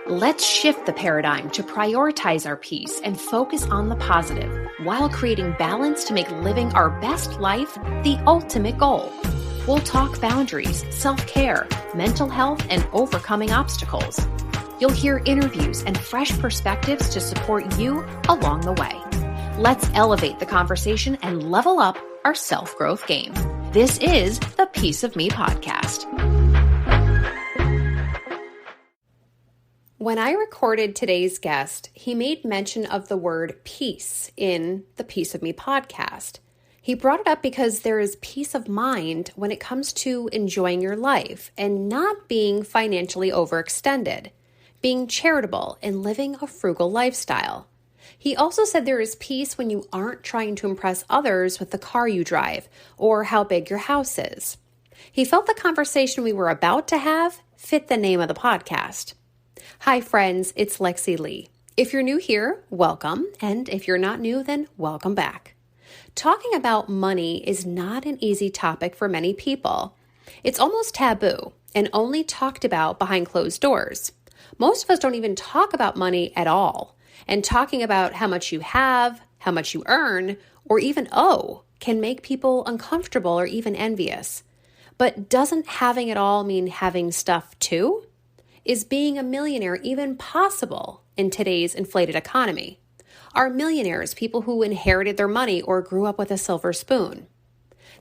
Let's shift the paradigm to prioritize our peace and focus on the positive while creating balance to make living our best life the ultimate goal. We'll talk boundaries, self-care, mental health, and overcoming obstacles. You'll hear interviews and fresh perspectives to support you along the way. Let's elevate the conversation and level up our self-growth game. This is the Piece of Me podcast. When I recorded today's guest, he made mention of the word peace in the Piece of Me podcast. He brought it up because there is peace of mind when it comes to enjoying your life and not being financially overextended, being charitable and living a frugal lifestyle. He also said there is peace when you aren't trying to impress others with the car you drive or how big your house is. He felt the conversation we were about to have fit the name of the podcast. Hi friends, it's Lexy Lee. If you're new here, welcome. And if you're not new, then welcome back. Talking about money is not an easy topic for many people. It's almost taboo and only talked about behind closed doors. Most of us don't even talk about money at all. And talking about how much you have, how much you earn, or even owe can make people uncomfortable or even envious. But doesn't having it all mean having stuff too? Is being a millionaire even possible in today's inflated economy? Are millionaires people who inherited their money or grew up with a silver spoon?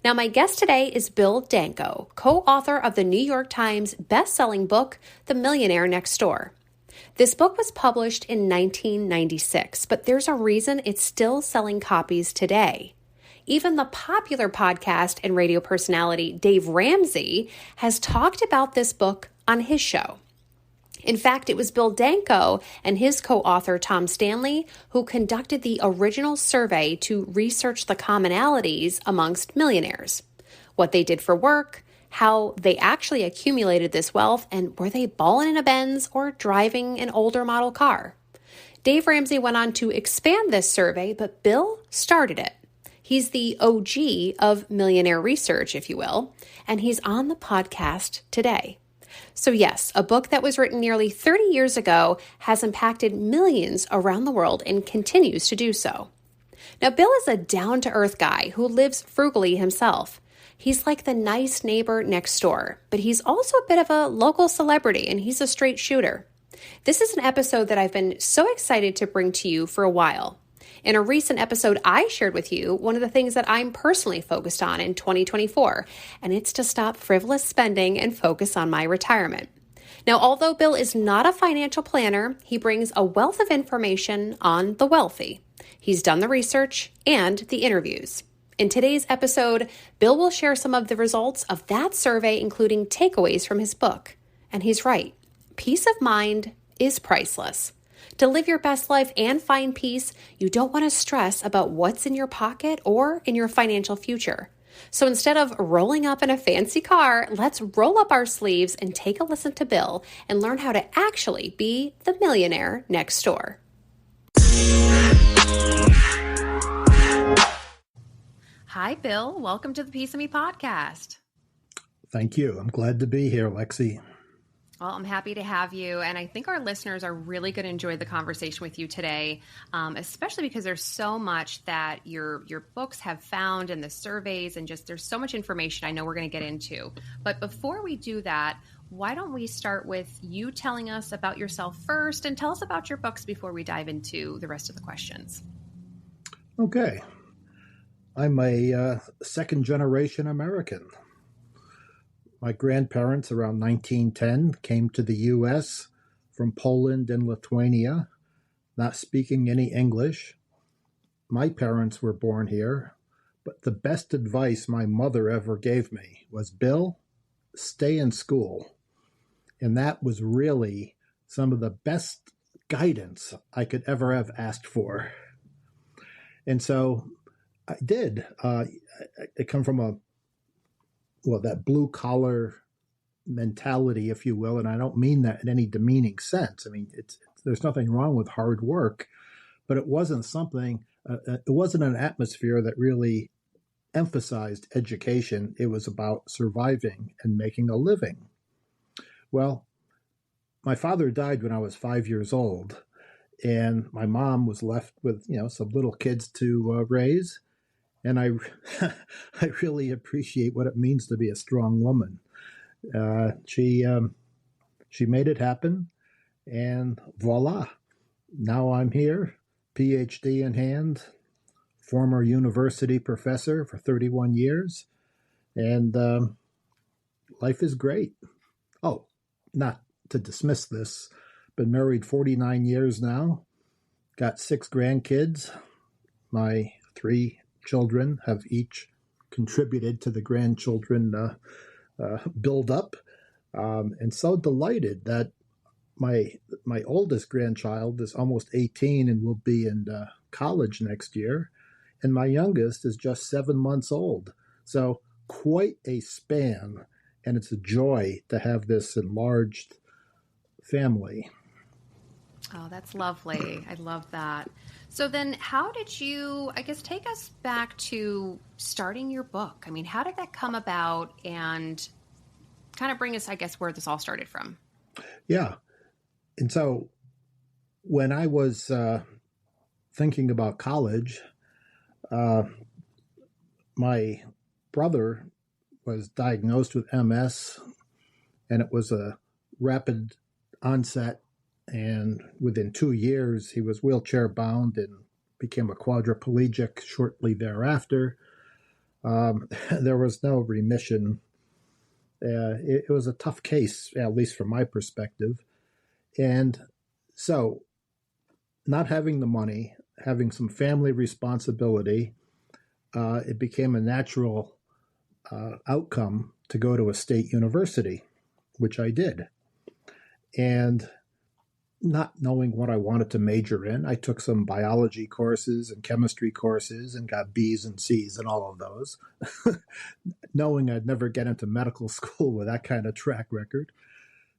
Now, my guest today is Bill Danko, co-author of the New York Times bestselling book, The Millionaire Next Door. This book was published in 1996, but there's a reason it's still selling copies today. Even the popular podcast and radio personality Dave Ramsey has talked about this book on his show. In fact, it was Bill Danko and his co-author Tom Stanley who conducted the original survey to research the commonalities amongst millionaires, what they did for work, how they actually accumulated this wealth, and were they balling in a Benz or driving an older model car? Dave Ramsey went on to expand this survey, but Bill started it. He's the OG of millionaire research, if you will, and he's on the podcast today. So yes, a book that was written nearly 30 years ago has impacted millions around the world and continues to do so. Now, Bill is a down-to-earth guy who lives frugally himself. He's like the nice neighbor next door, but he's also a bit of a local celebrity and he's a straight shooter. This is an episode that I've been so excited to bring to you for a while. In a recent episode, I shared with you one of the things that I'm personally focused on in 2024, and it's to stop frivolous spending and focus on my retirement. Now, although Bill is not a financial planner, he brings a wealth of information on the wealthy. He's done the research and the interviews. In today's episode, Bill will share some of the results of that survey, including takeaways from his book. And he's right. Peace of mind is priceless. To live your best life and find peace, you don't want to stress about what's in your pocket or in your financial future. So instead of rolling up in a fancy car, let's roll up our sleeves and take a listen to Bill and learn how to actually be the millionaire next door. Hi, Bill. Welcome to the Piece of Me podcast. Thank you. I'm glad to be here, Lexy. Well, I'm happy to have you, and I think our listeners are really going to enjoy the conversation with you today, especially because there's so much that your books have found and the surveys, and just there's so much information I know we're going to get into. But before we do that, why don't we start with you telling us about yourself first, and tell us about your books before we dive into the rest of the questions. Okay. I'm a second-generation American. My grandparents around 1910 came to the U.S. from Poland and Lithuania, not speaking any English. My parents were born here, but the best advice my mother ever gave me was, Bill, stay in school. And that was really some of the best guidance I could ever have asked for. And so I did. I come from that blue-collar mentality, if you will, and I don't mean that in any demeaning sense. I mean, there's nothing wrong with hard work, but it wasn't it wasn't an atmosphere that really emphasized education. It was about surviving and making a living. Well, my father died when I was 5 years old, and my mom was left with, some little kids to raise. And I, I really appreciate what it means to be a strong woman. She made it happen, and voila, now I'm here, PhD in hand, former university professor for 31 years, and life is great. Oh, not to dismiss this, been married 49 years now, got 6 grandkids. My 3 children have each contributed to the grandchildren build up, and so delighted that my oldest grandchild is almost 18 and will be in college next year, and my youngest is just 7 months old. So quite a span, and it's a joy to have this enlarged family. Oh, that's lovely. I love that. So then how did you, I guess, take us back to starting your book? I mean, how did that come about, and kind of bring us, I guess, where this all started from? Yeah. And so when I was thinking about college, my brother was diagnosed with MS, and it was a rapid onset. And within 2 years, he was wheelchair bound and became a quadriplegic shortly thereafter. There was no remission. It was a tough case, at least from my perspective. And so, not having the money, having some family responsibility, it became a natural outcome to go to a state university, which I did. And not knowing what I wanted to major in, I took some biology courses and chemistry courses and got B's and C's in all of those, knowing I'd never get into medical school with that kind of track record.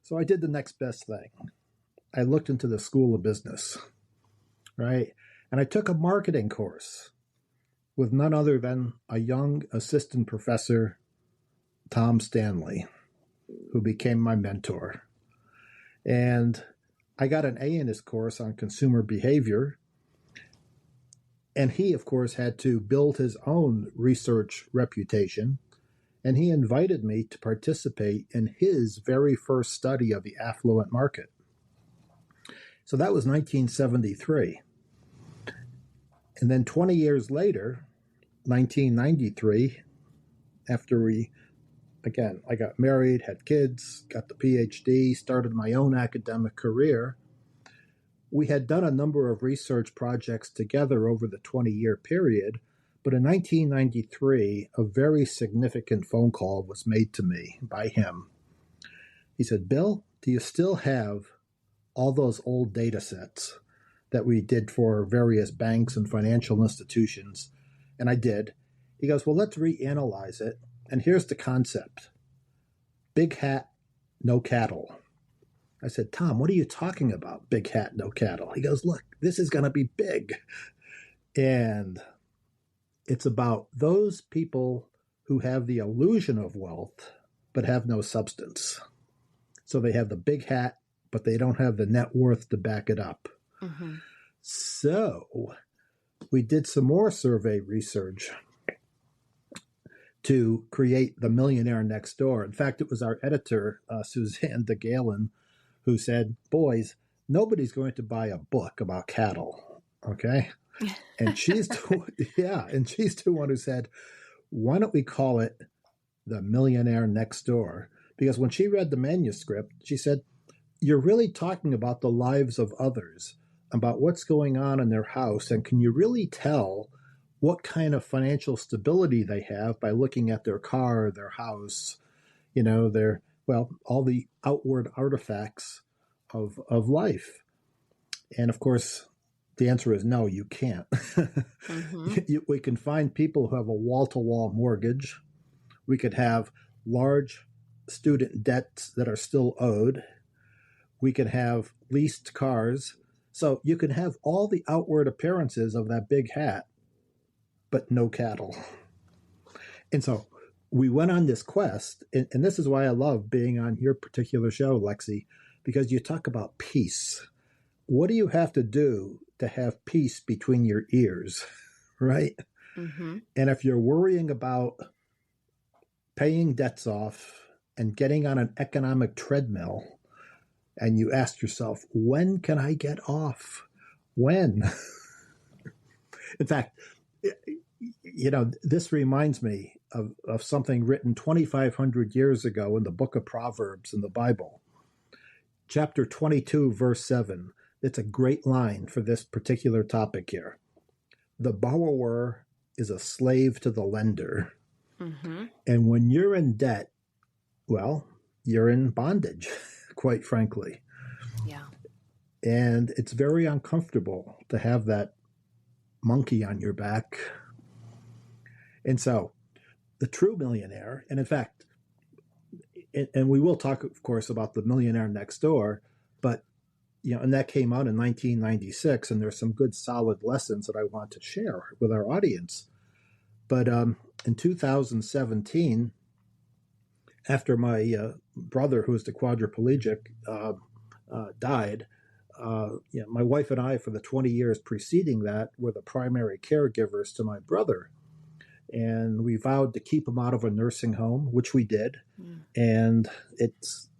So I did the next best thing. I looked into the School of Business, right? And I took a marketing course with none other than a young assistant professor, Tom Stanley, who became my mentor. And I got an A in his course on consumer behavior. And he, of course, had to build his own research reputation. And he invited me to participate in his very first study of the affluent market. So that was 1973. And then 20 years later, 1993, after I got married, had kids, got the PhD, started my own academic career, we had done a number of research projects together over the 20-year period, but in 1993, a very significant phone call was made to me by him. He said, "Bill, do you still have all those old data sets that we did for various banks and financial institutions?" And I did. He goes, "Well, let's reanalyze it. And here's the concept. Big hat, no cattle." I said, "Tom, what are you talking about? Big hat, no cattle." He goes, "Look, this is going to be big. And it's about those people who have the illusion of wealth, but have no substance. So they have the big hat, but they don't have the net worth to back it up." Mm-hmm. So we did some more survey research to create the Millionaire Next Door. In fact, it was our editor, Suzanne DeGalen, who said, "Boys, nobody's going to buy a book about cattle." Okay. And she's the one who said, "Why don't we call it the Millionaire Next Door?" Because when she read the manuscript, she said, "You're really talking about the lives of others, about what's going on in their house. And can you really tell what kind of financial stability they have by looking at their car, their house, all the outward artifacts of life?" And of course, the answer is no, you can't. Mm-hmm. We can find people who have a wall-to-wall mortgage. We could have large student debts that are still owed. We could have leased cars. So you can have all the outward appearances of that big hat, but no cattle. And so we went on this quest, and this is why I love being on your particular show, Lexy, because you talk about peace. What do you have to do to have peace between your ears, right? Mm-hmm. And if you're worrying about paying debts off and getting on an economic treadmill, and you ask yourself, when can I get off? When? In fact, this reminds me of something written 2,500 years ago in the book of Proverbs in the Bible. Chapter 22, verse 7. It's a great line for this particular topic here. The borrower is a slave to the lender. Mm-hmm. And when you're in debt, well, you're in bondage, quite frankly. Yeah. And it's very uncomfortable to have that monkey on your back. And so the true millionaire, and in fact, and we will talk, of course, about the Millionaire Next Door, but, and that came out in 1996, and there's some good solid lessons that I want to share with our audience. But in 2017, after my brother, who was the quadriplegic, died, my wife and I, for the 20 years preceding that, were the primary caregivers to my brother. And we vowed to keep him out of a nursing home, which we did. Mm. And it's,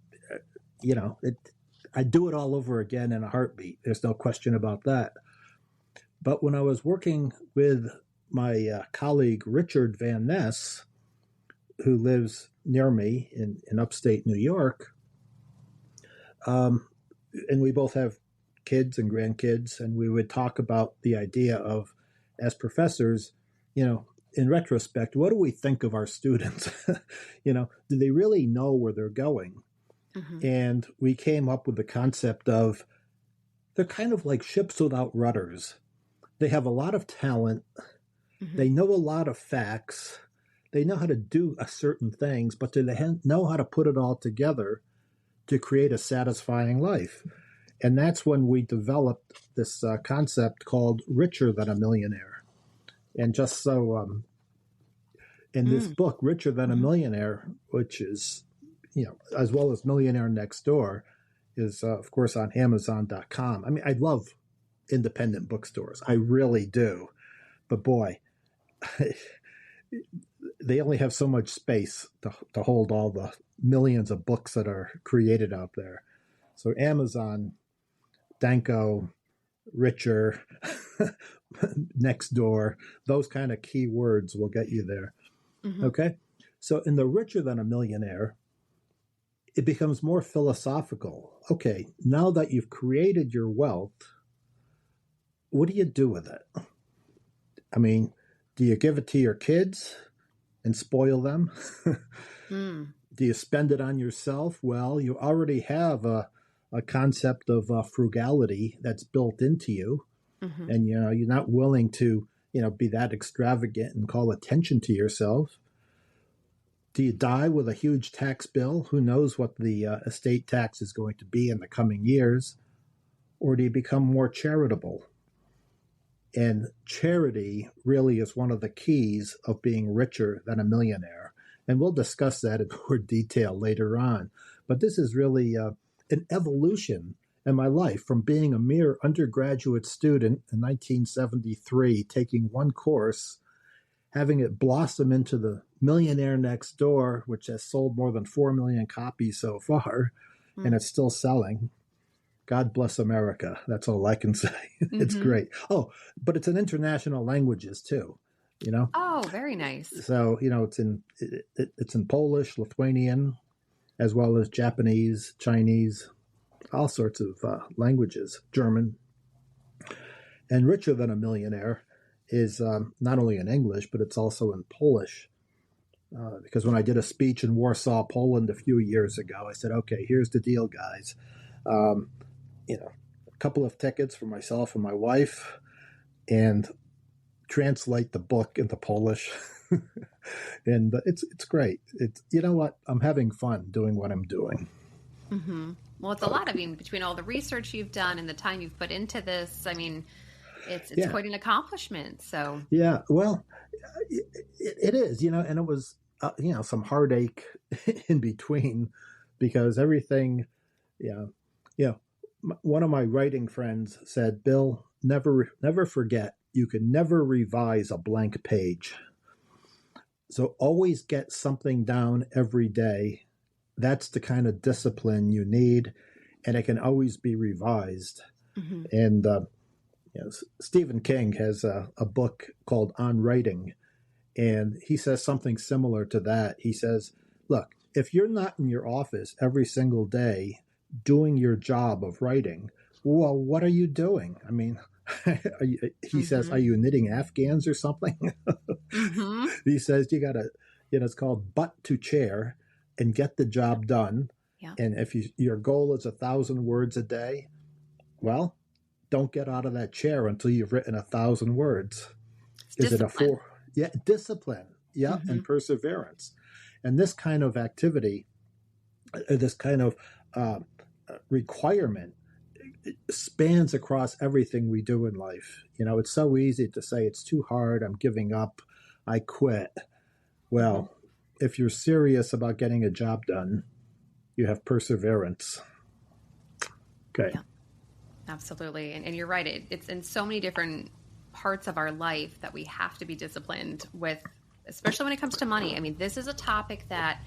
I'd do it all over again in a heartbeat. There's no question about that. But when I was working with my colleague, Richard Van Ness, who lives near me in upstate New York, and we both have kids and grandkids, and we would talk about the idea of, as professors, in retrospect, what do we think of our students? Do they really know where they're going? Mm-hmm. And we came up with the concept of they're kind of like ships without rudders. They have a lot of talent. Mm-hmm. They know a lot of facts. They know how to do certain things, but do they know how to put it all together to create a satisfying life? And that's when we developed this concept called Richer Than a Millionaire. And just so in this book, Richer Than a Millionaire, which is, as well as Millionaire Next Door, is, of course, on Amazon.com. I mean, I love independent bookstores. I really do. But boy, they only have so much space to hold all the millions of books that are created out there. So Amazon, Danko, Richer, Next Door, those kind of key words will get you there. Mm-hmm. Okay? So in the Richer Than a Millionaire, it becomes more philosophical. Okay, now that you've created your wealth, what do you do with it? I mean, do you give it to your kids and spoil them? Do you spend it on yourself? Well, you already have a concept of frugality that's built into you. Mm-hmm. And, you're not willing to, be that extravagant and call attention to yourself. Do you die with a huge tax bill? Who knows what the estate tax is going to be in the coming years? Or do you become more charitable? And charity really is one of the keys of being richer than a millionaire. And we'll discuss that in more detail later on. But this is really an evolution in my life from being a mere undergraduate student in 1973, taking one course, having it blossom into the Millionaire Next Door, which has sold more than 4 million copies so far, and it's still selling. God bless America. That's all I can say. Mm-hmm. It's great. Oh, but it's in international languages too, Oh, very nice. So, it's in Polish, Lithuanian, as well as Japanese, Chinese, all sorts of languages, German. And Richer Than a Millionaire is not only in English, but it's also in Polish. Because when I did a speech in Warsaw, Poland a few years ago, I said, okay, here's the deal, guys. A couple of tickets for myself and my wife, and translate the book into Polish. And it's great. It's, what? I'm having fun doing what I'm doing. Mm-hmm. Well, it's a lot. I mean, between all the research you've done and the time you've put into this, I mean, it's quite an accomplishment. So yeah, well, it is, and it was, some heartache in between, because everything, Yeah. One of my writing friends said, Bill, never forget, you can never revise a blank page. So always get something down every day. That's the kind of discipline you need, and it can always be revised. Mm-hmm. And Stephen King has a book called On Writing, and he says something similar to that. He says, look, if you're not in your office every single day doing your job of writing, well, what are you doing? I mean, he says, are you knitting Afghans or something? Mm-hmm. He says, you got to, it's called butt to chair and get the job done. Yeah. And if your goal is 1,000 words a day, well, don't get out of that chair until you've written 1,000 words. It's Is it a discipline. discipline? Yeah, and perseverance. And this kind of activity, this kind of requirement, spans across everything we do in life. It's so easy to say it's too hard, I'm giving up, I quit. Well, if you're serious about getting a job done, you have perseverance. Okay. Yeah, absolutely. And you're right. It's in so many different parts of our life that we have to be disciplined with, especially when it comes to money. I mean, this is a topic that,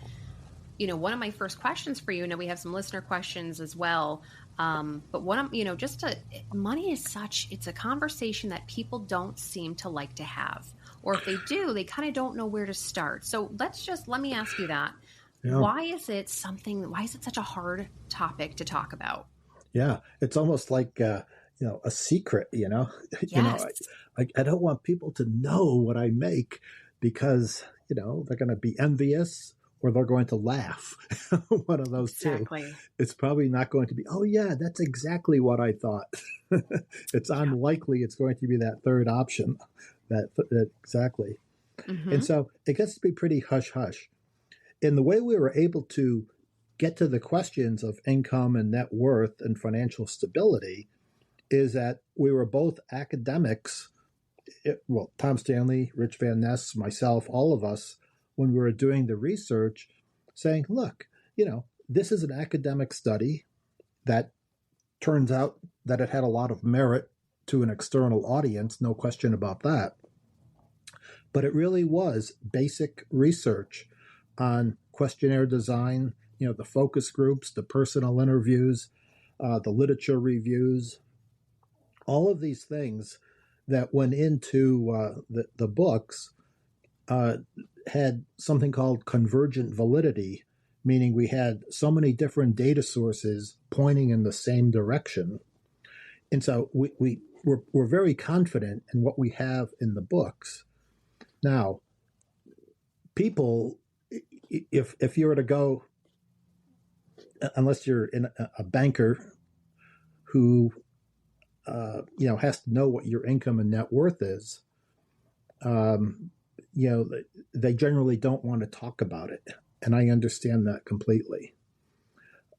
one of my first questions for you, we have some listener questions as well. But money is it's a conversation that people don't seem to like to have, or if they do, they kind of don't know where to start. So let me ask you that. Yeah. Why is it such a hard topic to talk about? Yeah. It's almost like, a secret, Yes. I don't want people to know what I make because, they're going to be envious or they're going to laugh. One of those Exactly. two. It's probably not going to be, oh, yeah, that's exactly what I thought. It's unlikely it's going to be that third option. That exactly. Mm-hmm. And so it gets to be pretty hush-hush. And the way we were able to get to the questions of income and net worth and financial stability is that we were both academics. Tom Stanley, Rich Van Ness, myself, all of us, when we were doing the research, saying, look, this is an academic study that turns out that it had a lot of merit to an external audience, no question about that. But it really was basic research on questionnaire design, the focus groups, the personal interviews, the literature reviews, all of these things that went into the books had something called convergent validity, meaning we had so many different data sources pointing in the same direction. And so we're very confident in what we have in the books. Now, people, if you were to go, unless you're a banker who has to know what your income and net worth is, they generally don't want to talk about it. And I understand that completely.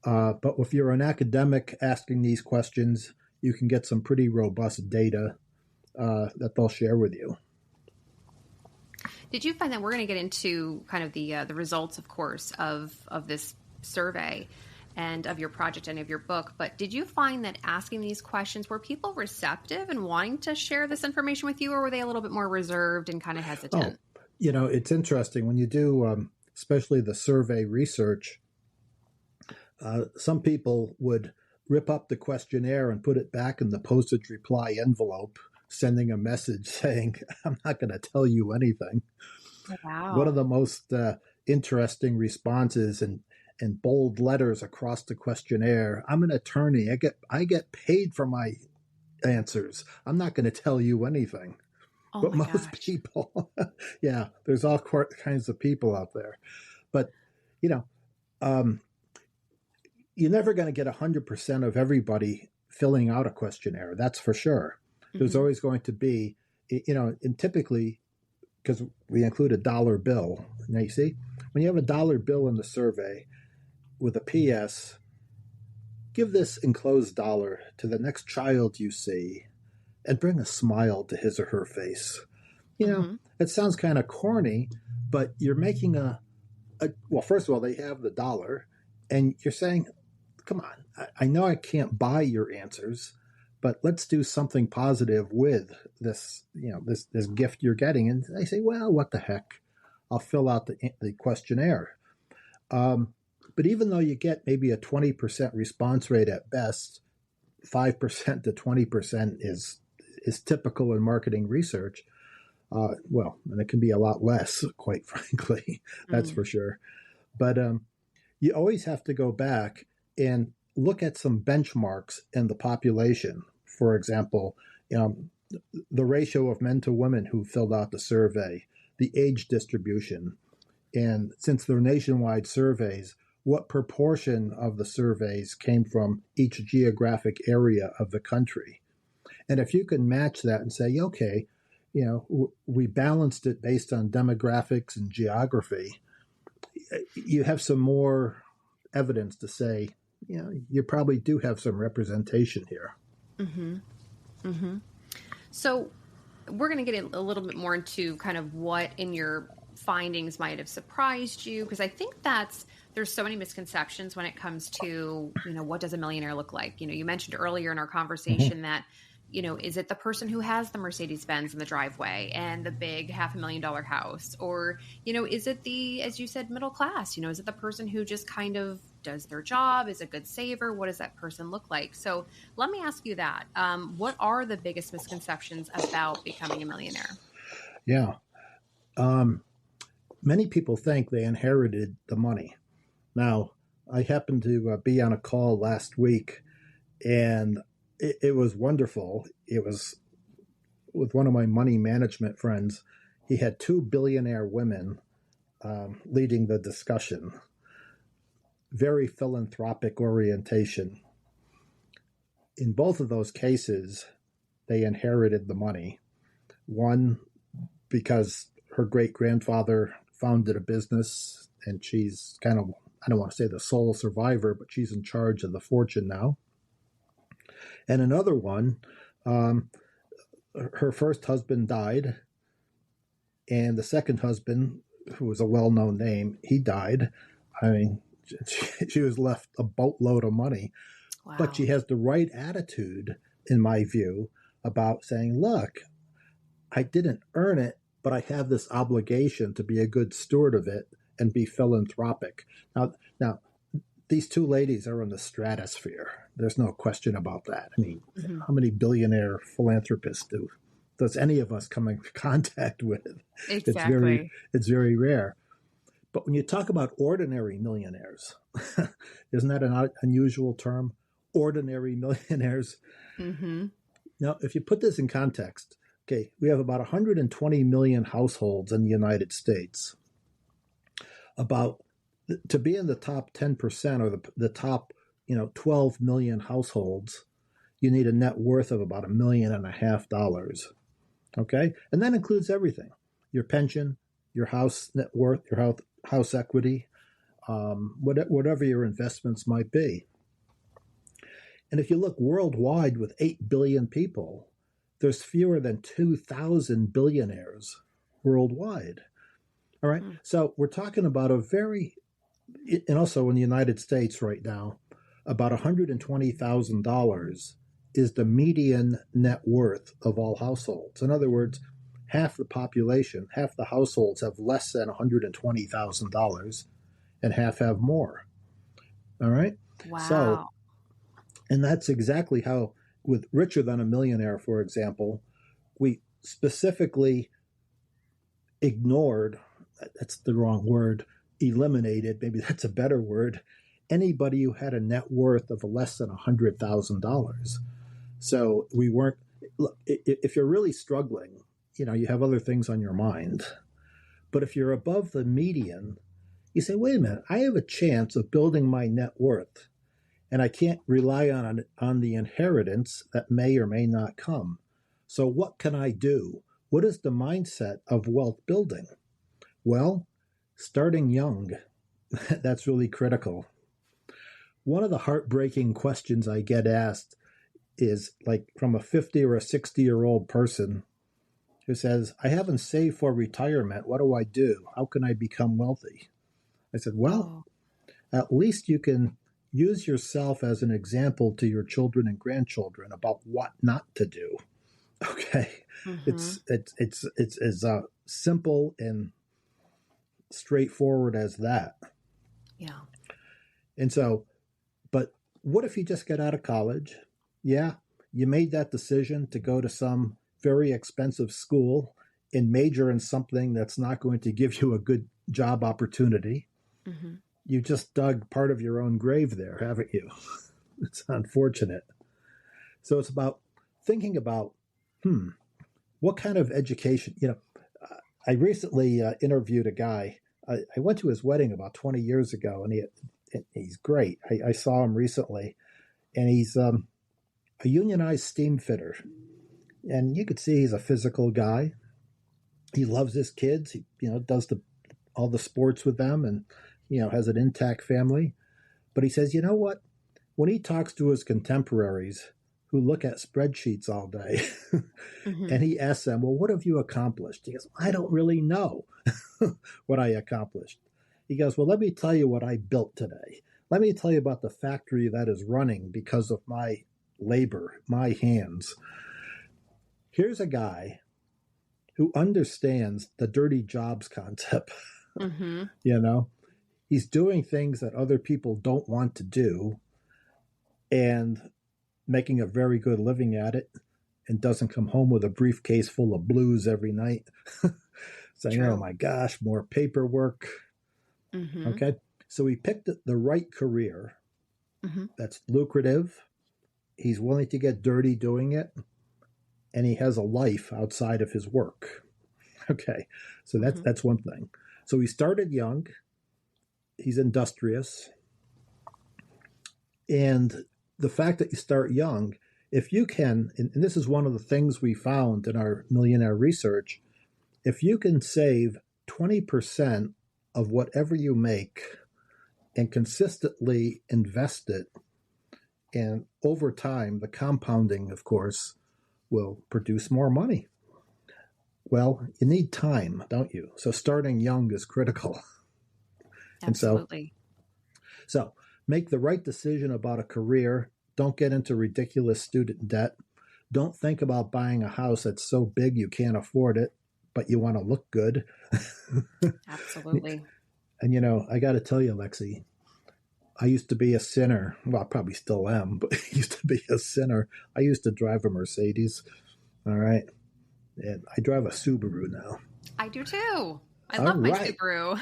But if you're an academic asking these questions, you can get some pretty robust data that they'll share with you. Did you find that we're going to get into kind of the results, of course, of this survey and of your project and of your book, but did you find that asking these questions, were people receptive and wanting to share this information with you, or were they a little bit more reserved and kind of hesitant? It's interesting when you do, especially the survey research, some people would rip up the questionnaire and put it back in the postage reply envelope, sending a message saying, I'm not going to tell you anything. Wow. One of the most interesting responses and bold letters across the questionnaire, I'm an attorney. I get paid for my answers. I'm not going to tell you anything. Oh, but my most gosh. people, yeah, there's all kinds of people out there. But, you're never going to get 100% of everybody filling out a questionnaire. That's for sure. Mm-hmm. There's always going to be, and typically, because we include a dollar bill. Now, you see, when you have a dollar bill in the survey with a PS, give this enclosed dollar to the next child you see and bring a smile to his or her face. It sounds kind of corny, but you're making well, first of all, they have the dollar, and you're saying, come on, I know I can't buy your answers, but let's do something positive with this, this gift you're getting. And they say, well, what the heck? I'll fill out the questionnaire. But even though you get maybe a 20% response rate at best, 5% to 20% is typical in marketing research. And it can be a lot less, quite frankly, that's for sure. But you always have to go back and look at some benchmarks in the population. For example, the ratio of men to women who filled out the survey, the age distribution, and since they're nationwide surveys, what proportion of the surveys came from each geographic area of the country. And if you can match that and say, okay, we balanced it based on demographics and geography, you have some more evidence to say, you probably do have some representation here. Mm-hmm. Mm-hmm. So we're going to get a little bit more into kind of what in your findings might have surprised you, because I think there's so many misconceptions when it comes to, what does a millionaire look like? You mentioned earlier in our conversation that, is it the person who has the Mercedes-Benz in the driveway and the big $500,000 house? Or, is it as you said, middle class? Is it the person who just kind of does their job, is a good saver? What does that person look like? So let me ask you that. What are the biggest misconceptions about becoming a millionaire? Yeah. Many people think they inherited the money. Now, I happened to be on a call last week, and it was wonderful. It was with one of my money management friends. He had two billionaire women leading the discussion. Very philanthropic orientation. In both of those cases, they inherited the money. One, because her great-grandfather founded a business, and she's kind of, I don't want to say the sole survivor, but she's in charge of the fortune now. And another one, her first husband died, and the second husband, who was a well-known name, he died. I mean, she was left a boatload of money. Wow. But she has the right attitude, in my view, about saying, look, I didn't earn it, but I have this obligation to be a good steward of it and be philanthropic. Now, these two ladies are in the stratosphere. There's no question about that. I mean, how many billionaire philanthropists does any of us come in contact with? Exactly. It's very rare. But when you talk about ordinary millionaires, isn't that an unusual term? Ordinary millionaires. Mm-hmm. Now, if you put this in context, okay, we have about 120 million households in the United States. To be in the top 10% or the top 12 million households, you need a net worth of about $1.5 million. Okay? And that includes everything. Your pension, your house net worth, your house equity, whatever your investments might be. And if you look worldwide with 8 billion people, there's fewer than 2,000 billionaires worldwide. All right? So we're talking about and also in the United States right now, about $120,000 is the median net worth of all households. In other words, half the population, half the households have less than $120,000 and half have more. All right? Wow. So, and that's exactly how, with Richer Than a Millionaire, for example, we specifically ignored, that's the wrong word, eliminated, maybe that's a better word, anybody who had a net worth of less than $100,000. So we weren't, look, if you're really struggling, you have other things on your mind. But if you're above the median, you say, wait a minute, I have a chance of building my net worth, and I can't rely on the inheritance that may or may not come. So what can I do? What is the mindset of wealth building? Well, starting young, that's really critical. One of the heartbreaking questions I get asked is like from a 50 or a 60-year-old person who says, I haven't saved for retirement. What do I do? How can I become wealthy? I said, well, at least you can use yourself as an example to your children and grandchildren about what not to do. Okay. It's as simple and straightforward as that. Yeah. And so, but what if you just get out of college? Yeah, you made that decision to go to some very expensive school and major in something that's not going to give you a good job opportunity. You just dug part of your own grave there, haven't you? It's unfortunate. So it's about thinking about, what kind of education, I recently interviewed a guy. I went to his wedding about 20 years ago, and he's great. I saw him recently, and he's a unionized steam fitter. And you could see he's a physical guy. He loves his kids. He, does all the sports with them, and, has an intact family. But he says, you know what? When he talks to his contemporaries who look at spreadsheets all day, and he asks them, well, what have you accomplished? He goes, I don't really know what I accomplished. He goes, well, let me tell you what I built today. Let me tell you about the factory that is running because of my labor, my hands. Here's a guy who understands the dirty jobs concept. He's doing things that other people don't want to do and making a very good living at it, and doesn't come home with a briefcase full of blues every night saying, oh my gosh, more paperwork. Okay. So he picked the right career that's lucrative. He's willing to get dirty doing it. And he has a life outside of his work. Okay. So that's one thing. So he started young. He's industrious. And the fact that you start young, if you can, and this is one of the things we found in our millionaire research, if you can save 20% of whatever you make and consistently invest it, and over time, the compounding, of course, will produce more money. Well, you need time, don't you? So starting young is critical. Absolutely. And so make the right decision about a career. Don't get into ridiculous student debt. Don't think about buying a house that's so big you can't afford it, but you want to look good. Absolutely. And, I got to tell you, Lexy, I used to be a sinner. Well, I probably still am, but I used to be a sinner. I used to drive a Mercedes. All right. And I drive a Subaru now. I do too. I love my Subaru.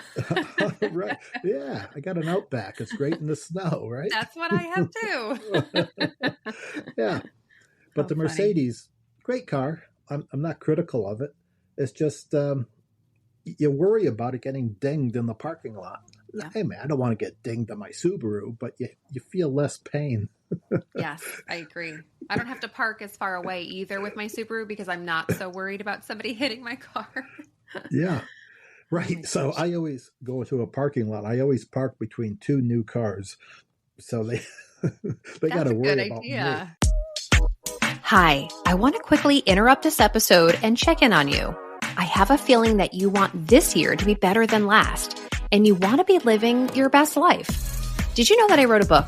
All right. Yeah. I got an Outback. It's great in the snow, right? That's what I have too. Yeah. But the Mercedes, great car. I'm not critical of it. It's just you worry about it getting dinged in the parking lot. Yeah. Hey, man, I don't want to get dinged on my Subaru, but you feel less pain. Yes, I agree. I don't have to park as far away either with my Subaru because I'm not so worried about somebody hitting my car. Yeah, right. Oh, so I always go to a parking lot. I always park between two new cars. So they got to worry about me. Hi, I want to quickly interrupt this episode and check in on you. I have a feeling that you want this year to be better than last, and you want to be living your best life. Did you know that I wrote a book?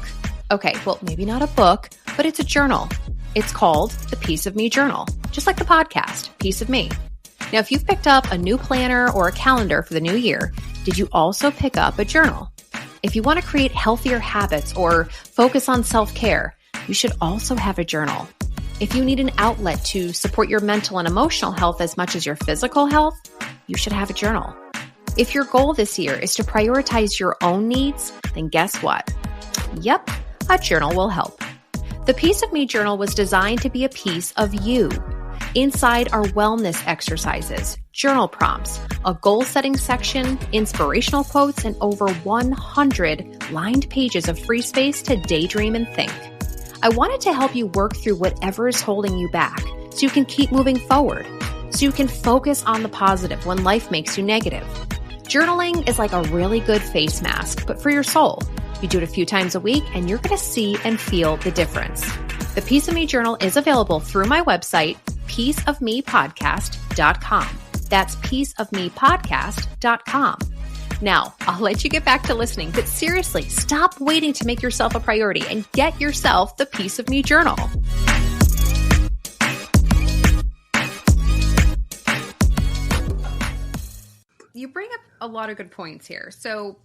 Okay, well, maybe not a book, but it's a journal. It's called the Piece of Me Journal, just like the podcast, Piece of Me. Now, if you've picked up a new planner or a calendar for the new year, did you also pick up a journal? If you want to create healthier habits or focus on self-care, you should also have a journal. If you need an outlet to support your mental and emotional health as much as your physical health, you should have a journal. If your goal this year is to prioritize your own needs, then guess what? Yep, a journal will help. The Piece of Me journal was designed to be a piece of you. Inside are wellness exercises, journal prompts, a goal-setting section, inspirational quotes, and over 100 lined pages of free space to daydream and think. I wanted to help you work through whatever is holding you back so you can keep moving forward, so you can focus on the positive when life makes you negative. Journaling is like a really good face mask, but for your soul. You do it a few times a week and you're going to see and feel the difference. The Piece of Me journal is available through my website, pieceofmepodcast.com. That's pieceofmepodcast.com. Now, I'll let you get back to listening, but seriously, stop waiting to make yourself a priority and get yourself the Piece of Me journal. You bring up a lot of good points here. So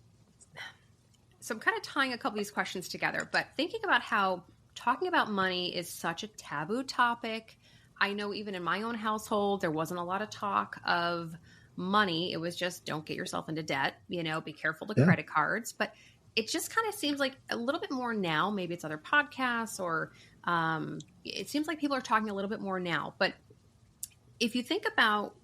I'm kind of tying a couple of these questions together, but thinking about how talking about money is such a taboo topic. I know even in my own household, there wasn't a lot of talk of money. It was just don't get yourself into debt, be careful to credit cards. But it just kind of seems like a little bit more now. Maybe it's other podcasts or it seems like people are talking a little bit more now. But if you think about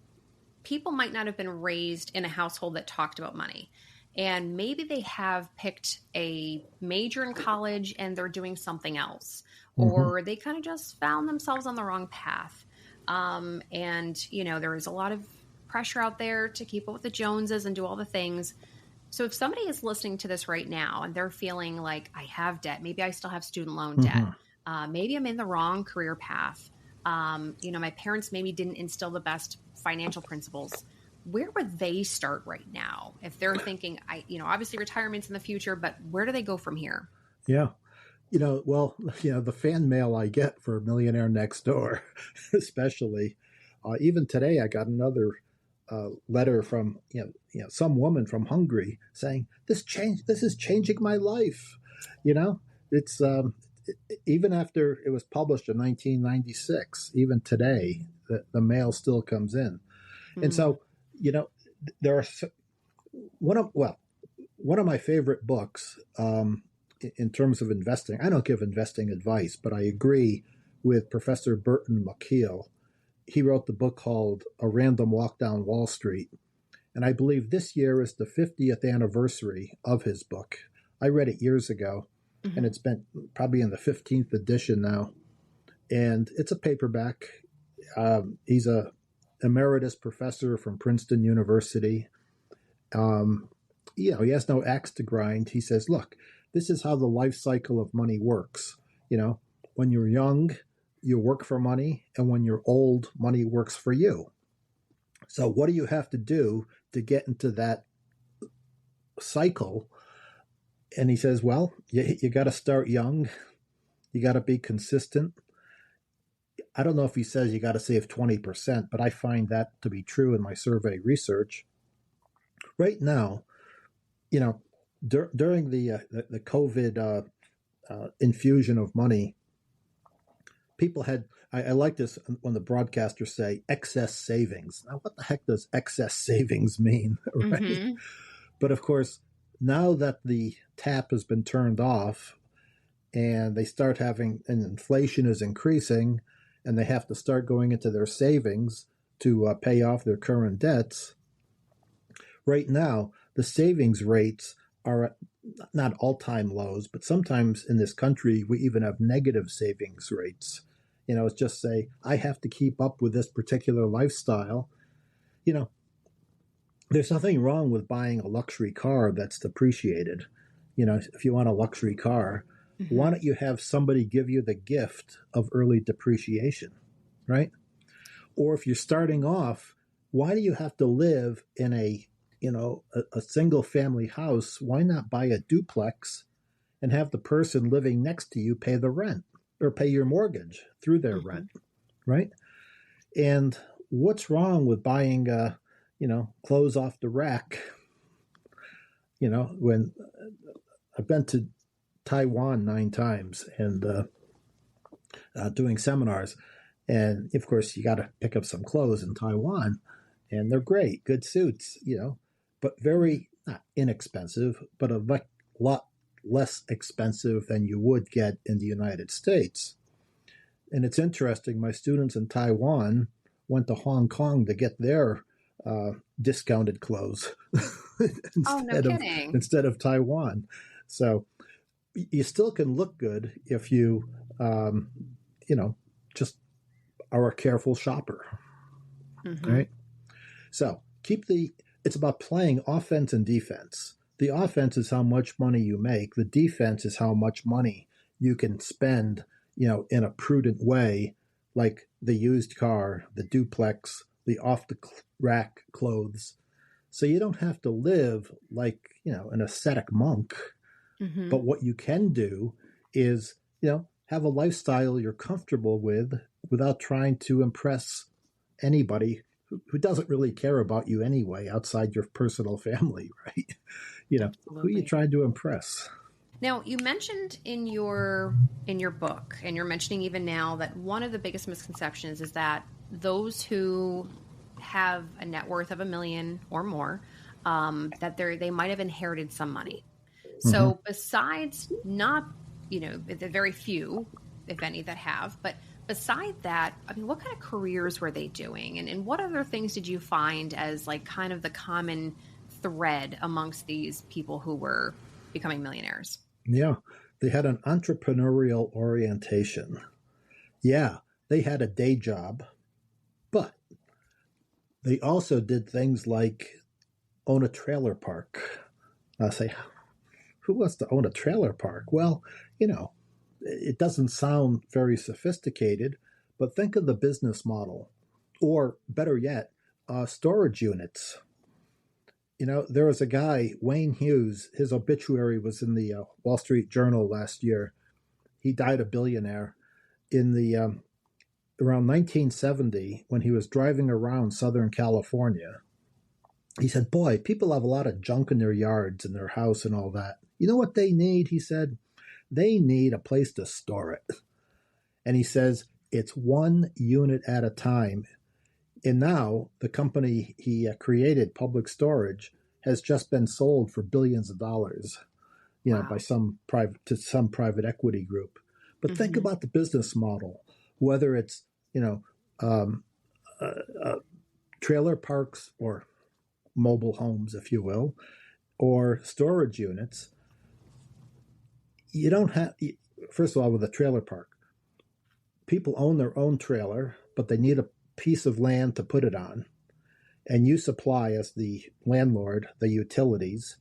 people might not have been raised in a household that talked about money. And maybe they have picked a major in college and they're doing something else. Or they kind of just found themselves on the wrong path. And there is a lot of pressure out there to keep up with the Joneses and do all the things. So if somebody is listening to this right now and they're feeling like I have debt, maybe I still have student loan debt. Maybe I'm in the wrong career path. My parents maybe didn't instill the best financial principles. Where would they start right now if they're thinking, obviously retirement's in the future, but where do they go from here? Yeah. The fan mail I get for Millionaire Next Door, especially, even today, I got another letter from some woman from Hungary saying this is changing my life. It's even after it was published in 1996, even today, the mail still comes in, and so there are one of my favorite books. In terms of investing, I don't give investing advice, but I agree with Professor Burton McKeel. He wrote the book called A Random Walk Down Wall Street. And I believe this year is the 50th anniversary of his book. I read it years ago, and it's been probably in the 15th edition now. And it's a paperback. He's a emeritus professor from Princeton University. He has no axe to grind. He says, look, this is how the life cycle of money works. When you're young, you work for money, and when you're old, money works for you. So what do you have to do to get into that cycle? And he says, well, you got to start young. You got to be consistent. I don't know if he says you got to save 20%, but I find that to be true in my survey research. Right now, during the COVID infusion of money, people had, I like this when the broadcasters say excess savings. Now, what the heck does excess savings mean, right? But of course, now that the tap has been turned off and they start having, and inflation is increasing, and they have to start going into their savings to pay off their current debts, right now, the savings rates are at not all-time lows, but sometimes in this country, we even have negative savings rates. It's just say, I have to keep up with this particular lifestyle. There's nothing wrong with buying a luxury car that's depreciated. If you want a luxury car, why don't you have somebody give you the gift of early depreciation, right? Or if you're starting off, why do you have to live in a single family house? Why not buy a duplex and have the person living next to you pay the rent or pay your mortgage through their rent, right? And what's wrong with buying, clothes off the rack? When I've been to Taiwan 9 times and doing seminars, and of course you got to pick up some clothes in Taiwan, and they're great, good suits, but very not inexpensive, but a lot less expensive than you would get in the United States. And it's interesting, my students in Taiwan went to Hong Kong to get their discounted clothes instead of Taiwan. So you still can look good if you, just are a careful shopper, right? So it's about playing offense and defense. The offense is how much money you make. The defense is how much money you can spend, in a prudent way, like the used car, the duplex, the off-the-rack clothes. So you don't have to live like, an ascetic monk. Mm-hmm. But what you can do is, have a lifestyle you're comfortable with without trying to impress anybody who doesn't really care about you anyway, outside your personal family, right? Who are you Absolutely. trying to impress? Now, you mentioned in your book, and you're mentioning even now, that one of the biggest misconceptions is that those who have a net worth of $1 million or more, that they might have inherited some money. Mm-hmm. So besides not, the very few, if any, that have, but beside that, I mean, what kind of careers were they doing? And what other things did you find as like kind of the common thread amongst these people who were becoming millionaires? Yeah, they had an entrepreneurial orientation. Yeah, they had a day job, but they also did things like own a trailer park. I say, who wants to own a trailer park? Well, it doesn't sound very sophisticated, but think of the business model, or better yet, storage units. There was a guy, Wayne Hughes, his obituary was in the Wall Street Journal last year. He died a billionaire in the around 1970 when he was driving around Southern California. He said, boy, people have a lot of junk in their yards and their house and all that. You know what they need? He said, they need a place to store it. And he says, it's one unit at a time. And now the company he created, Public Storage, has just been sold for billions of dollars, Wow. by some private equity group. But think Mm-hmm. about the business model, whether it's, um, trailer parks or mobile homes, if you will, or storage units. You don't have, first of all, with a trailer park, people own their own trailer, but they need a piece of land to put it on. And you supply, as the landlord, the utilities.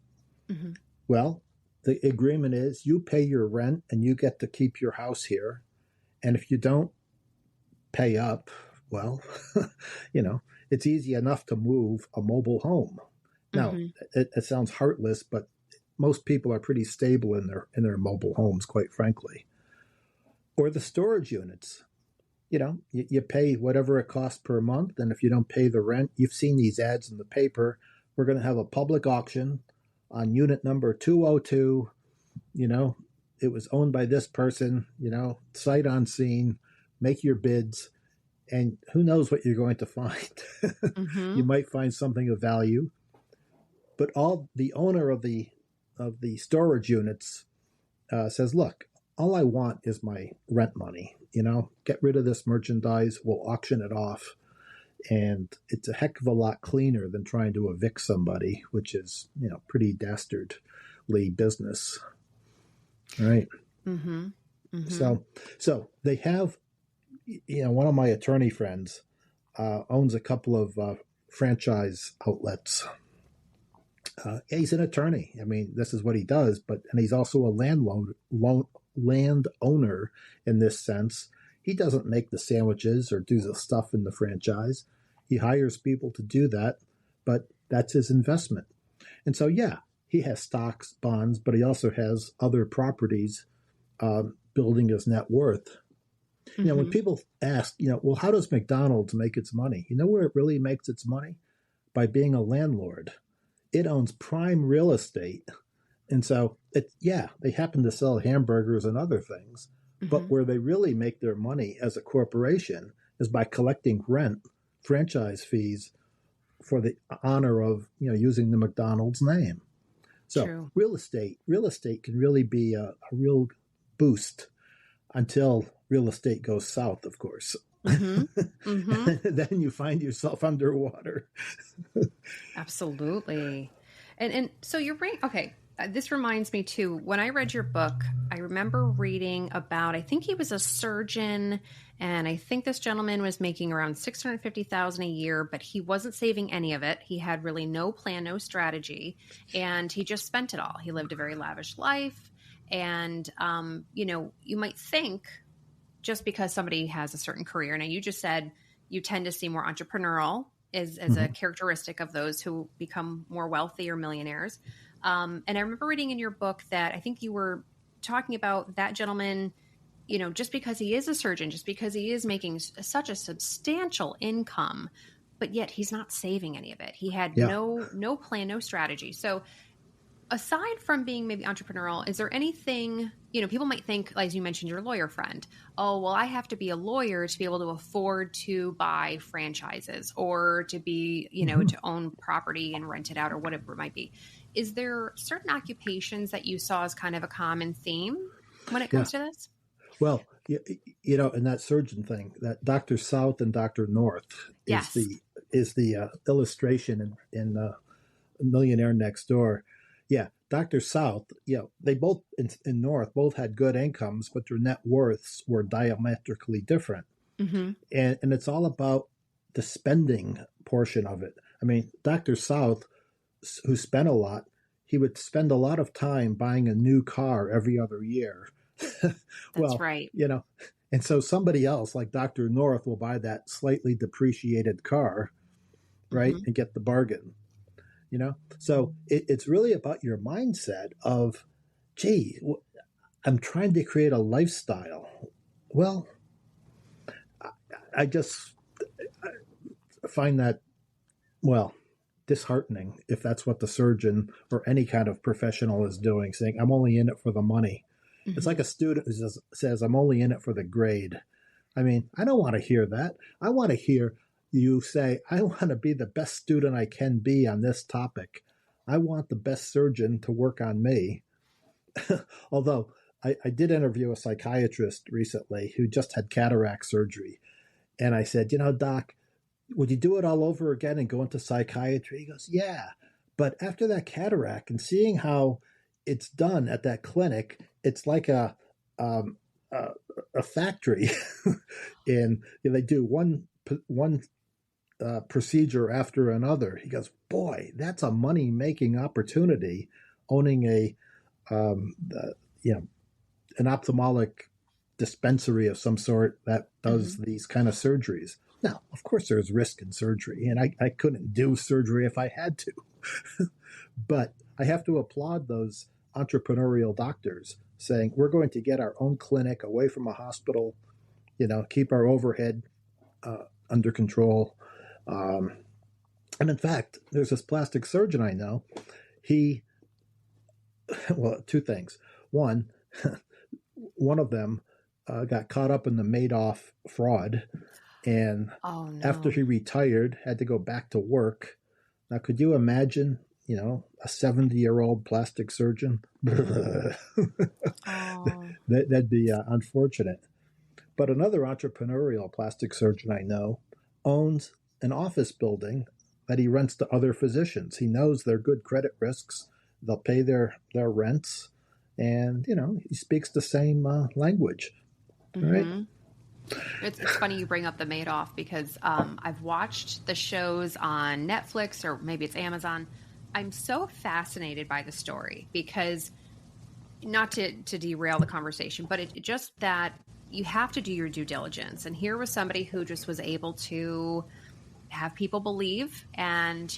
Mm-hmm. Well, the agreement is you pay your rent and you get to keep your house here. And if you don't pay up, well, it's easy enough to move a mobile home. Now, Mm-hmm. it sounds heartless, but most people are pretty stable in their mobile homes, quite frankly. Or the storage units. You pay whatever it costs per month, and if you don't pay the rent, you've seen these ads in the paper. We're going to have a public auction on unit number 202. It was owned by this person. Sight unseen. Make your bids, and who knows what you're going to find. Mm-hmm. You might find something of value, but all the owner of the storage units says, look, all I want is my rent money. Get rid of this merchandise. We'll auction it off. And it's a heck of a lot cleaner than trying to evict somebody, which is, pretty dastardly business. All right. Mm-hmm. Mm-hmm. So they have, one of my attorney friends owns a couple of franchise outlets. He's an attorney. I mean, this is what he does, and he's also a landowner in this sense. He doesn't make the sandwiches or do the stuff in the franchise. He hires people to do that, but that's his investment. And so, yeah, he has stocks, bonds, but he also has other properties building his net worth. Mm-hmm. When people ask, well, how does McDonald's make its money? You know where it really makes its money? By being a landlord. It owns prime real estate. And so, they happen to sell hamburgers and other things. Mm-hmm. But where they really make their money as a corporation is by collecting rent, franchise fees for the honor of, using the McDonald's name. So True. real estate can really be a real boost until real estate goes south, of course. Mm-hmm. Mm-hmm. Then you find yourself underwater. Absolutely. And so you're right. Okay. This reminds me too, when I read your book, I remember reading about, I think he was a surgeon, and I think this gentleman was making around $650,000 a year, but he wasn't saving any of it. He had really no plan, no strategy, and he just spent it all. He lived a very lavish life. And, you might think just because somebody has a certain career, now you just said you tend to see more entrepreneurial as a characteristic of those who become more wealthy or millionaires. And I remember reading in your book that I think you were talking about that gentleman, just because he is a surgeon, just because he is making such a substantial income, but yet he's not saving any of it. He had Yeah. no plan, no strategy. So aside from being maybe entrepreneurial, is there anything, people might think, as you mentioned, your lawyer friend, oh, well, I have to be a lawyer to be able to afford to buy franchises or to be, to own property and rent it out or whatever it might be. Is there certain occupations that you saw as kind of a common theme when it comes to this? Well, in that surgeon thing, that Dr. South and Dr. North Yes. is the illustration in Millionaire Next Door. Yeah, Dr. South, they both in North both had good incomes, but their net worths were diametrically different. Mm-hmm. And it's all about the spending portion of it. I mean, Dr. South, who spent a lot, he would spend a lot of time buying a new car every other year. That's right. And so somebody else like Dr. North will buy that slightly depreciated car, right, and get the bargain. So it's really about your mindset of, gee, I'm trying to create a lifestyle. Well, I just find that, disheartening if that's what the surgeon or any kind of professional is doing, saying, I'm only in it for the money. It's like a student who says, I'm only in it for the grade. I mean, I don't want to hear that. I want to hear you say, I want to be the best student I can be on this topic. I want the best surgeon to work on me. Although I did interview a psychiatrist recently who just had cataract surgery. And I said, Doc, would you do it all over again and go into psychiatry? He goes, yeah. But after that cataract and seeing how it's done at that clinic, it's like a factory. And they do one procedure after another. He goes, boy, that's a money-making opportunity, owning an ophthalmic dispensary of some sort that does these kind of surgeries. Now, of course, there's risk in surgery, and I couldn't do surgery if I had to. But I have to applaud those entrepreneurial doctors saying, we're going to get our own clinic away from a hospital, keep our overhead under control. And in fact, there's this plastic surgeon I know. Two things. One of them got caught up in the Madoff fraud, and after he retired, had to go back to work. Now, could you imagine, a 70-year-old plastic surgeon? That'd be unfortunate. But another entrepreneurial plastic surgeon I know owns an office building that he rents to other physicians. He knows they're good credit risks. They'll pay their rents. And, he speaks the same language. Right? It's funny you bring up the Madoff because I've watched the shows on Netflix or maybe it's Amazon. I'm so fascinated by the story because, not to derail the conversation, but it just that you have to do your due diligence. And here was somebody who just was able to have people believe and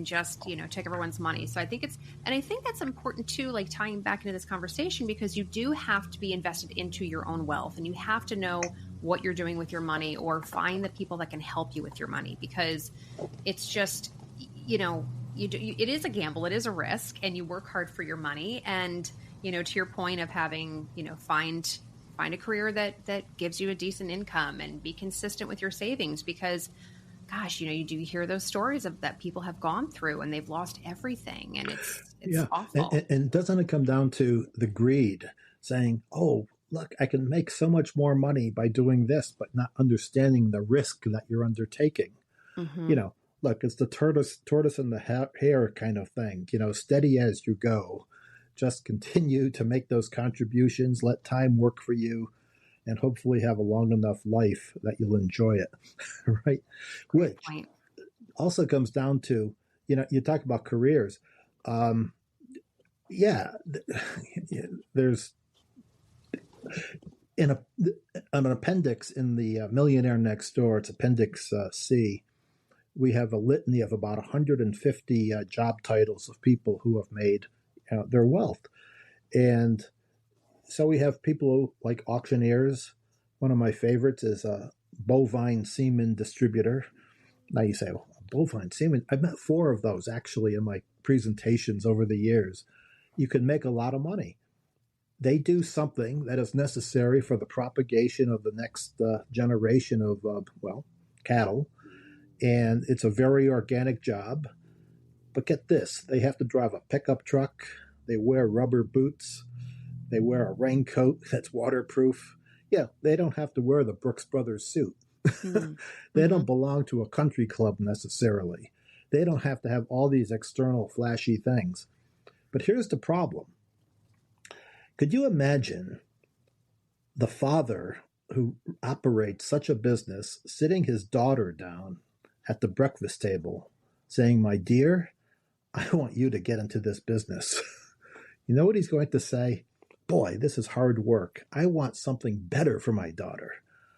just take everyone's money. So I think that's important too, like tying back into this conversation, because you do have to be invested into your own wealth and you have to know what you're doing with your money or find the people that can help you with your money, because it's just, it is a gamble, it is a risk, and you work hard for your money. And, to your point of having, find a career that gives you a decent income and be consistent with your savings, because gosh, you do hear those stories of that people have gone through and they've lost everything, and it's awful. And doesn't it come down to the greed, saying, "Oh, look, I can make so much more money by doing this," but not understanding the risk that you're undertaking. Look, it's the tortoise and the hare kind of thing. Steady as you go. Just continue to make those contributions. Let time work for you. And hopefully have a long enough life that you'll enjoy it, right? Which also comes down to, you talk about careers. There's an appendix in the Millionaire Next Door. It's Appendix C. we have a litany of about 150 job titles of people who have made their wealth. And so we have people like auctioneers. One of my favorites is a bovine semen distributor. Now you say, well, bovine semen. I've met 4 of those actually in my presentations over the years. You can make a lot of money. They do something that is necessary for the propagation of the next generation of, cattle. And it's a very organic job. But get this, they have to drive a pickup truck. They wear rubber boots. They wear a raincoat that's waterproof. Yeah, they don't have to wear the Brooks Brothers suit. Mm-hmm. They don't belong to a country club necessarily. They don't have to have all these external flashy things. But here's the problem. Could you imagine the father who operates such a business sitting his daughter down at the breakfast table saying, "My dear, I want you to get into this business." You know what he's going to say? "Boy, this is hard work. I want something better for my daughter.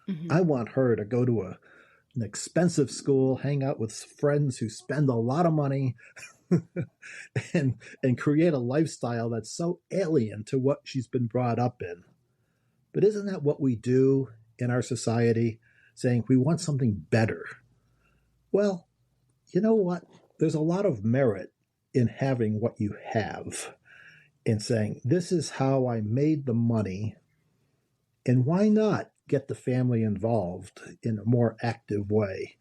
Mm-hmm. I want her to go to an expensive school, hang out with friends who spend a lot of money, and create a lifestyle that's so alien to what she's been brought up in." But isn't that what we do in our society, saying we want something better? Well, you know what? There's a lot of merit in having what you have, in saying, this is how I made the money, and why not get the family involved in a more active way?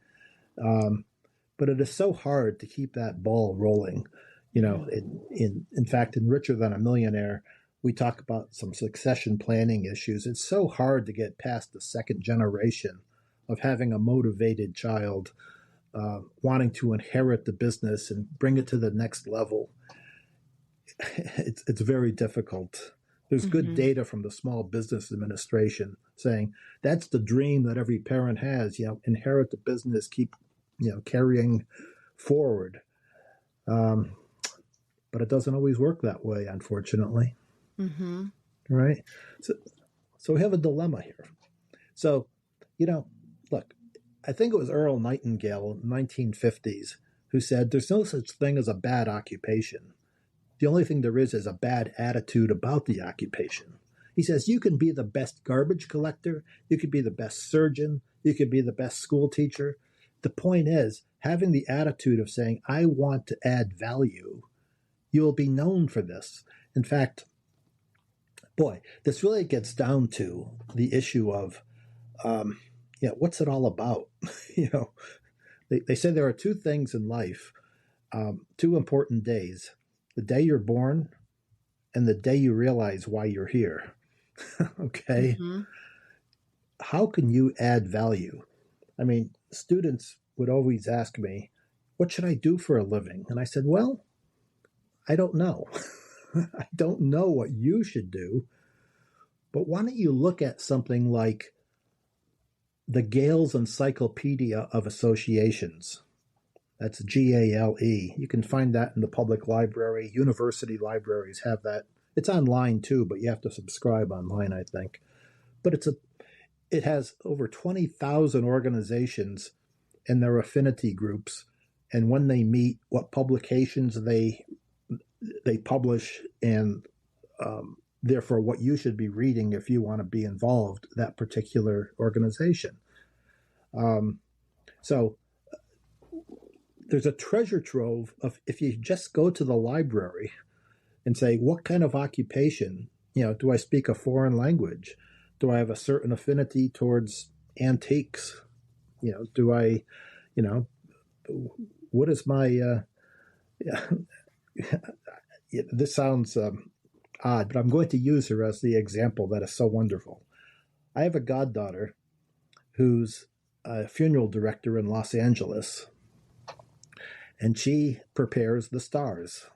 But it is so hard to keep that ball rolling. You know, in fact, in Richer Than a Millionaire, we talk about some succession planning issues. It's so hard to get past the second generation of having a motivated child wanting to inherit the business and bring it to the next level. It's very difficult. There's good data from the Small Business Administration saying that's the dream that every parent has, inherit the business, keep, carrying forward. But it doesn't always work that way, unfortunately. Mm-hmm. Right? So we have a dilemma here. So, look, I think it was Earl Nightingale in the 1950s who said there's no such thing as a bad occupation. The only thing there is a bad attitude about the occupation. He says you can be the best garbage collector, you could be the best surgeon, you could be the best school teacher. The point is, having the attitude of saying, I want to add value, you will be known for this. In fact, boy, this really gets down to the issue of, what's it all about? They say there are 2 things in life, 2 important days: the day you're born and the day you realize why you're here. Okay? Mm-hmm. How can you add value? I mean, students would always ask me, what should I do for a living? And I said, well, I don't know. I don't know what you should do. But why don't you look at something like the Gale's Encyclopedia of Associations? That's GALE. You can find that in the public library. University libraries have that. It's online too, but you have to subscribe online, I think. But it has over 20,000 organizations and their affinity groups, and when they meet, what publications they publish, and therefore what you should be reading if you want to be involved that particular organization. So there's a treasure trove of, if you just go to the library and say, what kind of occupation, do I speak a foreign language? Do I have a certain affinity towards antiques? Do I, what is my, this sounds odd, but I'm going to use her as the example that is so wonderful. I have a goddaughter who's a funeral director in Los Angeles, and she prepares the stars.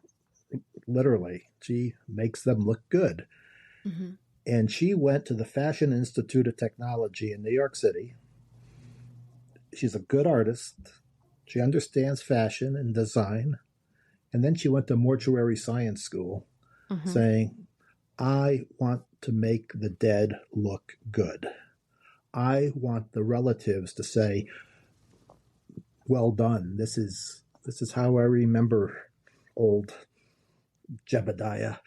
Literally, she makes them look good. Mm-hmm. And she went to the Fashion Institute of Technology in New York City. She's a good artist. She understands fashion and design. And then she went to mortuary science school, saying, I want to make the dead look good. I want the relatives to say, well done. This is how I remember old Jebediah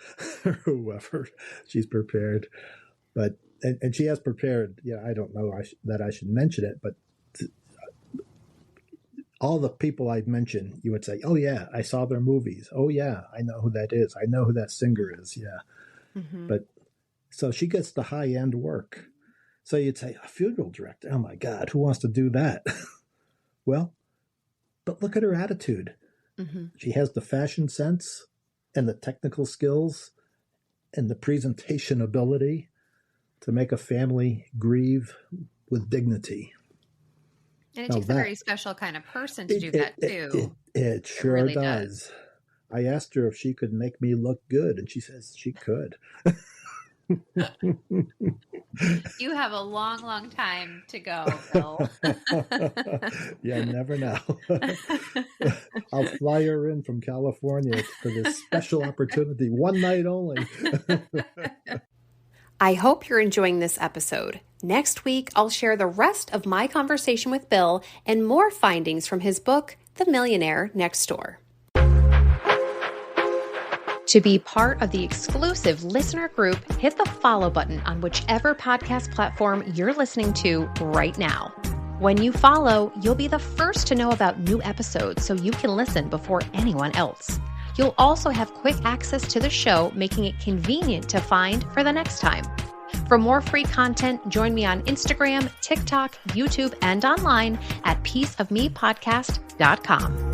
or whoever. She's prepared, but and she has prepared. Yeah, I don't know that I should mention it, but all the people I'd mentioned, you would say, "Oh yeah, I saw their movies. Oh yeah, I know who that is. I know who that singer is." Yeah, but so she gets the high end work. So you'd say, a funeral director. Oh my God, who wants to do that? Well, but look at her attitude. She has the fashion sense and the technical skills and the presentation ability to make a family grieve with dignity. And it takes a very special kind of person to do that too. It sure really does. I asked her if she could make me look good, and she says she could. You have a long, long time to go, Bill. Yeah, never know. I'll fly her in from California for this special opportunity, one night only. I hope you're enjoying this episode. Next week, I'll share the rest of my conversation with Bill and more findings from his book, The Millionaire Next Door. To be part of the exclusive listener group, hit the follow button on whichever podcast platform you're listening to right now. When you follow, you'll be the first to know about new episodes so you can listen before anyone else. You'll also have quick access to the show, making it convenient to find for the next time. For more free content, join me on Instagram, TikTok, YouTube, and online at peaceofmepodcast.com.